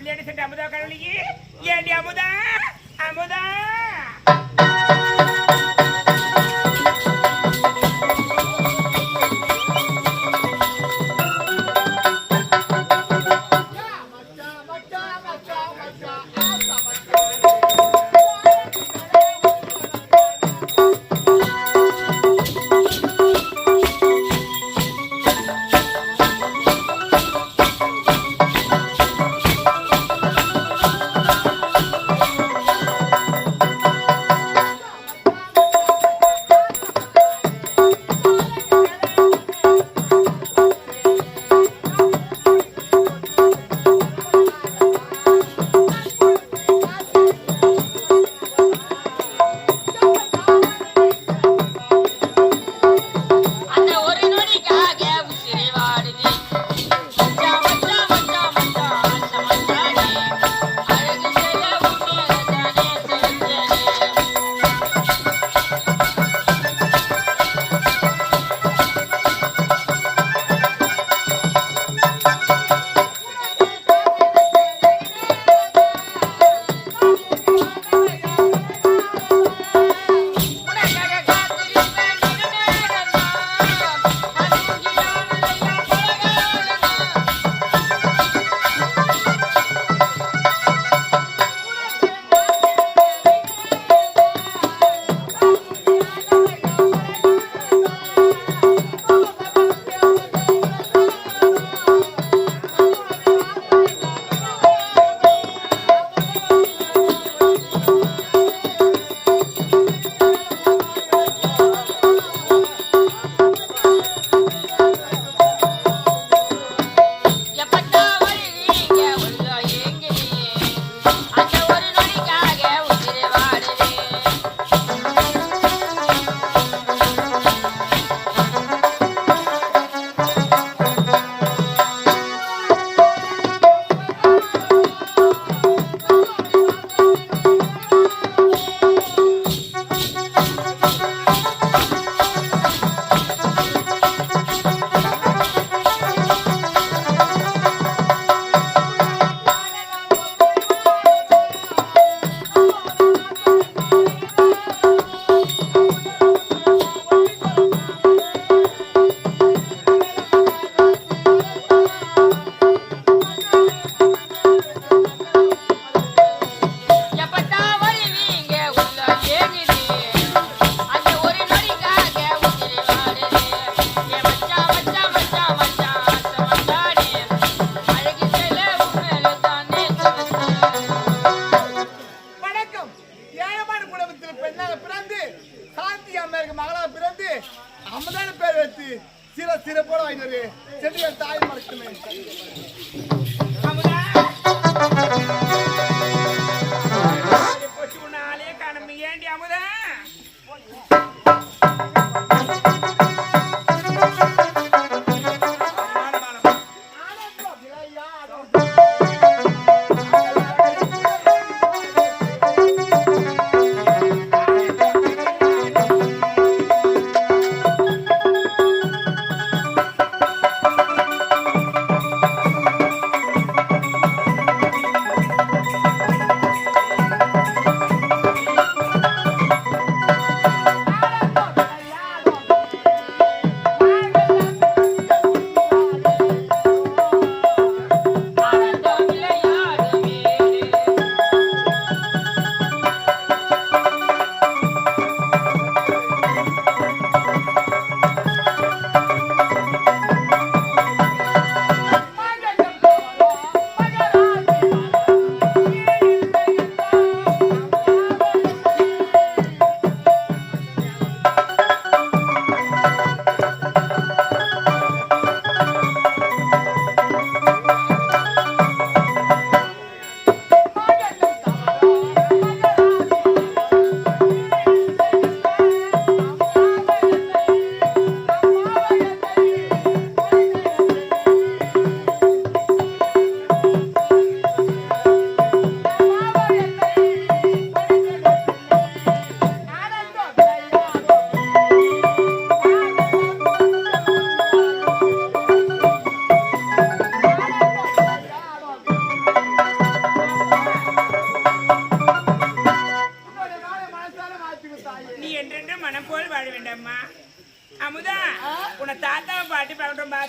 Ladies Amudha கரவழிக்கு ஏண்டி அமுதா அமுதா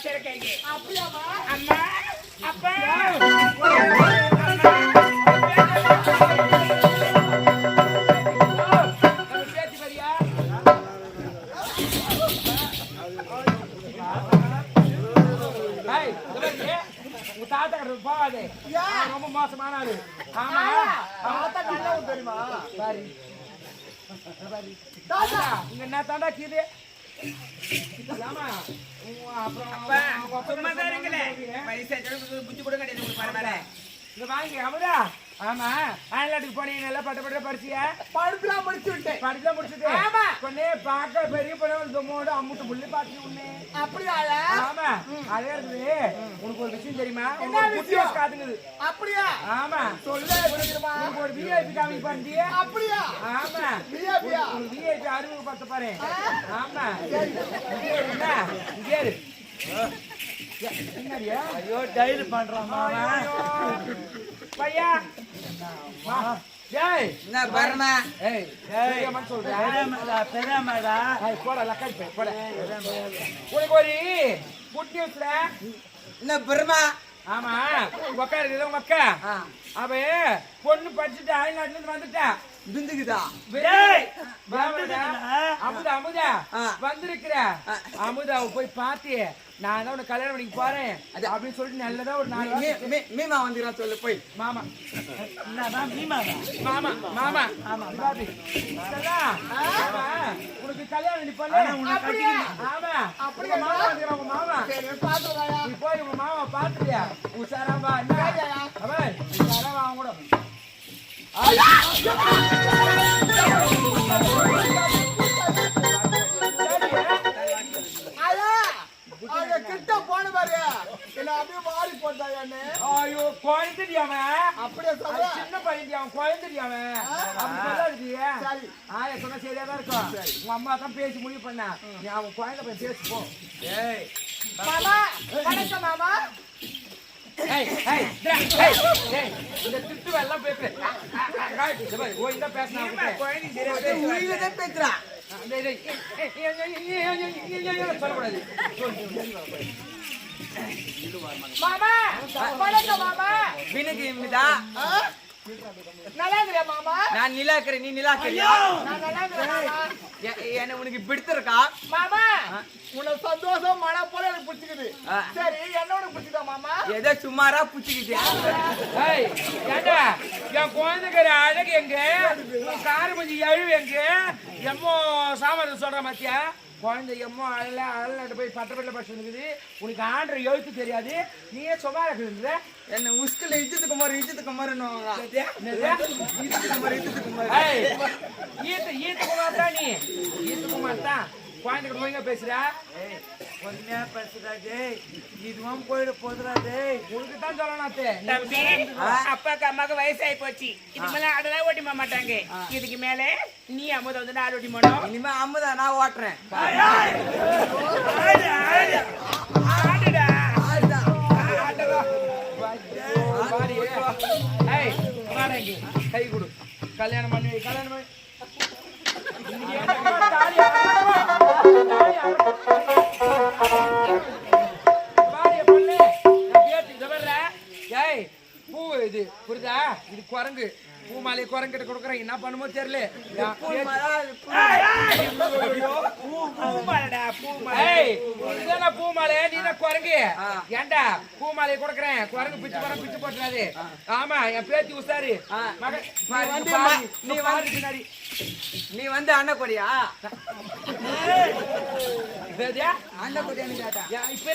வச்சிர கைக்கு அப்படியாமா அம்மா அப்பா போவாதே ரொம்ப மோசமான ஆளு ஆமா தாத்தா நல்லவன் தெரியுமா பாரு தாத்தா இங்க என்ன தாண்டா கீது ஆமா அப்புறம் சும்மா தான் இருக்கல வயசாச்சு புத்தி கூட கிடையாது உங்களுக்கு பரவாயில்ல இங்க வாங்க அமுதா ஆமா ஆன்லைனுக்கு போனீங்க நல்லா பட்ட படிச்சியா படிப்புலாம் முடிச்சு விட்டேன் படிப்புலாம் முடிச்சுட்டு ஆமா பொண்ணே பார்க்க பெரிய பொண்ணு தொம்மோட அம்முட்டு முள்ளு பார்த்து உன்னே அப்படியா ஆமா அதே இருக்குது உனக்கு ஒரு விஷயம் தெரியுமா என்ன விஷயம் காத்துக்குது அப்படியா ஆமா சொல்ல புரியுமா உனக்கு ஒரு விஐபி காமி பண்ணியே அப்படியா ஆமா விஐபியா ஒரு விஐபி அறிமுக பார்த்து பாரு ஆமா என்ன இங்கே என்னடியா ஐயோ டைல் பண்றான் மாமா பையா ஏய் என்ன பர்மா ஏய் ஏய் சொல்றா பெரியமாடா ஏய் போடா லக்கட் போடா உனக்கு ஒரு குட் நியூஸ்ல என்ன பர்மா ஆமா உட்காருது உங்க அக்கா அவ பொண்ணு படிச்சுட்டு ஆயில்நாட்டுல இருந்து வந்துட்டா பிந்துக்குதா அமுதா அமுதா வந்திருக்கிற அமுதாவை போய் பார்த்து நான் தான் உனக்கு கல்யாணம் பண்ணிக்கு போறேன் அப்படின்னு சொல்லிட்டு நல்லதா ஒரு மீமா வந்துக்கிறா சொல்லு போய் மாமா மீமா மாமா மாமா ஆமா உனக்கு கல்யாணம் நீ பண்ண ஆமா அப்படியே மாமா வந்துக்கிறா உங்க மாமா நீ போய் உங்க மாமா பாத்துட்டியா உஷாராம்பா என்ன அவன் உஷாரா அவங்க கூட கிட்ட போன பாரு என்ன அப்படியே மாறி போட்டாயானே ஐயோ குழந்தைடியாம அப்படியே சொல்ற சின்ன பையன் குழந்தைடியாம அப்படி சொல்லாதீங்க சரி ஆயா சொன்னா சரியா தான் இருக்கும் உங்க அம்மா தான் பேசி முடிவு பண்ண நீ அவன் குழந்தை பையன் பேசி போ ஏய் மாமா வணக்கம் மாமா ஏய் ஏய் ஏய் ஏய் இந்த திட்டு எல்லாம் பேசுற ஓ இந்த பேசனா குழந்தை சரியா உயிரே பேசுறா சொல்லக்கூடாது மாமா வணக்கம் மாமா வினக்கு இம்மிதா நல்லா இருக்கிறியா மாமா நான் நிலாக்கிறேன் நீ நிலாக்கிறியா நான் நல்லா இருக்கிறேன் மாமா என்ன உனக்கு பிடித்திருக்கா மாமா உனக்கு சந்தோஷம் மன போல எனக்கு பிடிச்சிக்குது சரி என்ன உனக்கு பிடிச்சிதா மாமா ஏதோ சுமாரா புடிச்சுக்கிட்டியா ஏய் ஏண்டா என் குழந்தைக்கிற அழகு எங்க உன் காரு கொஞ்சம் எழுவு எங்க எம்மோ சாமர்த்தியம் சொல்ற மாத்தியா குழந்தை எம்மோ அழலாட்டு போய் பட்டப்பட்டில் படிச்சுருக்குது உனக்கு ஆண்ட எழுத்து தெரியாது நீயே சும்மா இருக்குதுன்ற என்ன உஸ்குல இஜ்ஜத்துக்கு மாறுன்னு ஈத்து குமார் தான் நீ ஈத்து குமார் தான் குழந்தைகிட்ட போய் பேசுறா பொண்ணா பேசுறா டேய் இதுவும் போயிட போதுடா டேய் உனக்கு தான் சொல்லணும் தம்பி அப்பாக்கு அம்மாக்கு வயசாகி போச்சு இதுக்கு மேல அதெல்லாம் ஓட்டி போக மாட்டாங்க இதுக்கு மேல நீ அமுத வந்து ஆடு ஓட்டி போனோம் இனிமே அம்மதா நான் ஓட்டுறேன் ஆடுடா கை கொடு கல்யாணம் பண்ணி கல்யாணம் பண்ணி பூ இது புரியுதா இது குரங்கு பூ மாலையை குரங்கிட்ட கொடுக்குறேன் என்ன பண்ணுமோ தெரியல பூ மாலை நீ தான் குரங்கு ஏண்டா பூ மாலையை கொடுக்குறேன் குரங்கு பிச்சு போற பிச்சு போட்டுறாது ஆமா என் பேத்தி உசாரு நீ வந்து அண்ணக்கொடியா அண்ணக்கொடியான்னு கேட்டா இப்ப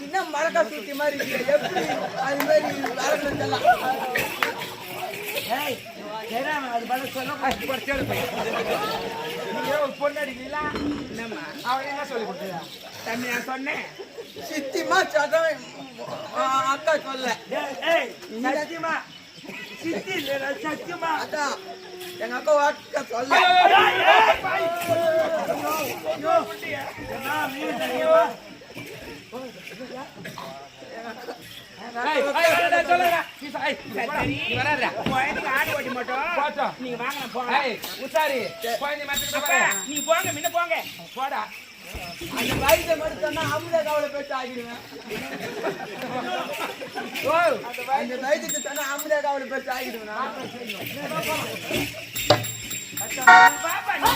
என்ன மரக்கா சுத்தி மாதிரி எப்படி அது மாதிரி அது பதில் சொல்ல பொண்ணு அவன் என்ன சொல்லி கொடுத்தா தம்பி நான் சொன்னேன் சித்திமா சதம் அக்கா சொல்ல சத்தியமா சித்தி இல்ல சத்தியமா அதான் எங்க அக்கா அக்கா சொல்ல வேணாம்டா, சொல்லுடா. நீ சரி வராதடா. குழந்தைக்கு ஆடு ஓட்டி மட்டும் போட்டோம். நீங்க வாங்க போங்க உசாரி குழந்தை மாத்திட்டு அப்பா, நீ போங்க முன்ன போங்க போடா. அந்த வயதை மட்டும் சொன்னா அமுத காவலை போயிட்டு ஆகிடுவேன். ஓ அந்த வயதுக்கு சொன்னா அமுத காவலை போயிட்டு ஆகிடுவேன். பாப்பா நீ